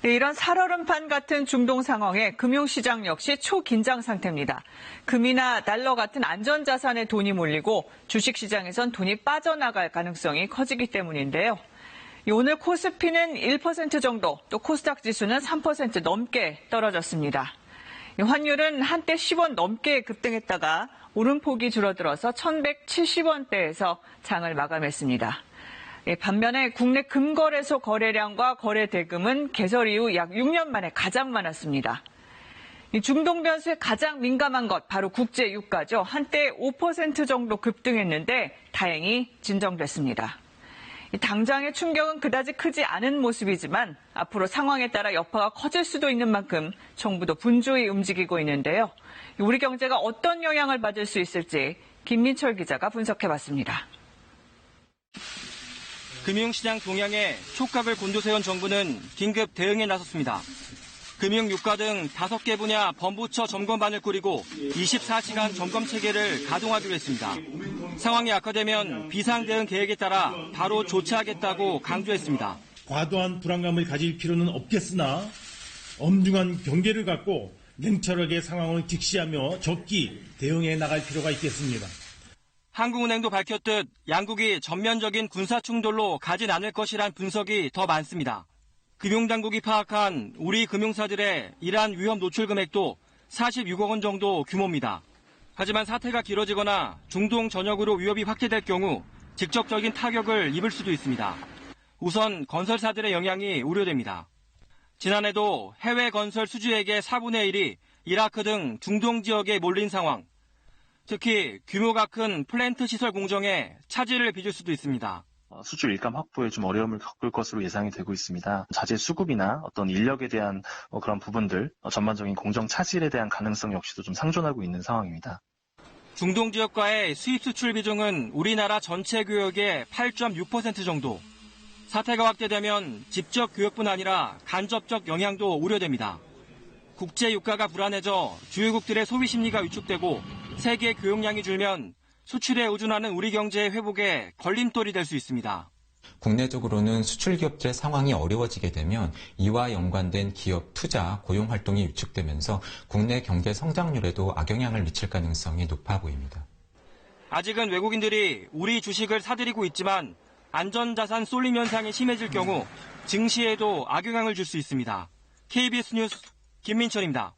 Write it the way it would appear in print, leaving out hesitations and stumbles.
네, 이런 살얼음판 같은 중동 상황에 금융시장 역시 초긴장 상태입니다. 금이나 달러 같은 안전자산에 돈이 몰리고 주식시장에선 돈이 빠져나갈 가능성이 커지기 때문인데요. 오늘 코스피는 1% 정도, 또 코스닥 지수는 3% 넘게 떨어졌습니다. 환율은 한때 10원 넘게 급등했다가 오름폭이 줄어들어서 1,170원대에서 장을 마감했습니다. 반면에 국내 금거래소 거래량과 거래 대금은 개설 이후 약 6년 만에 가장 많았습니다. 중동 변수에 가장 민감한 것 바로 국제 유가죠. 한때 5% 정도 급등했는데 다행히 진정됐습니다. 당장의 충격은 그다지 크지 않은 모습이지만 앞으로 상황에 따라 여파가 커질 수도 있는 만큼 정부도 분주히 움직이고 있는데요. 우리 경제가 어떤 영향을 받을 수 있을지 김민철 기자가 분석해봤습니다. 금융시장 동향에 촉각을 곤두세운 정부는 긴급 대응에 나섰습니다. 금융, 유가 등 5개 분야 범부처 점검반을 꾸리고 24시간 점검 체계를 가동하기로 했습니다. 상황이 악화되면 비상대응 계획에 따라 바로 조치하겠다고 강조했습니다. 과도한 불안감을 가질 필요는 없겠으나 엄중한 경계를 갖고 냉철하게 상황을 직시하며 적기 대응해 나갈 필요가 있겠습니다. 한국은행도 밝혔듯 양국이 전면적인 군사 충돌로 가진 않을 것이란 분석이 더 많습니다. 금융당국이 파악한 우리 금융사들의 이란 위험 노출 금액도 46억 원 정도 규모입니다. 하지만 사태가 길어지거나 중동 전역으로 위협이 확대될 경우 직접적인 타격을 입을 수도 있습니다. 우선 건설사들의 영향이 우려됩니다. 지난해도 해외 건설 수주액의 4분의 1이 이라크 등 중동 지역에 몰린 상황. 특히 규모가 큰 플랜트 시설 공정에 차질을 빚을 수도 있습니다. 수출 일감 확보에 좀 어려움을 겪을 것으로 예상이 되고 있습니다. 자재 수급이나 어떤 인력에 대한 그런 부분들, 전반적인 공정 차질에 대한 가능성 역시도 좀 상존하고 있는 상황입니다. 중동 지역과의 수입 수출 비중은 우리나라 전체 교역의 8.6% 정도. 사태가 확대되면 직접 교역뿐 아니라 간접적 영향도 우려됩니다. 국제 유가가 불안해져 주요국들의 소비 심리가 위축되고 세계 교역량이 줄면 수출에 의존하는 우리 경제의 회복에 걸림돌이 될 수 있습니다. 국내적으로는 수출 기업들의 상황이 어려워지게 되면 이와 연관된 기업 투자, 고용 활동이 위축되면서 국내 경제 성장률에도 악영향을 미칠 가능성이 높아 보입니다. 아직은 외국인들이 우리 주식을 사들이고 있지만 안전자산 쏠림 현상이 심해질 경우 증시에도 악영향을 줄 수 있습니다. KBS 뉴스 김민철입니다.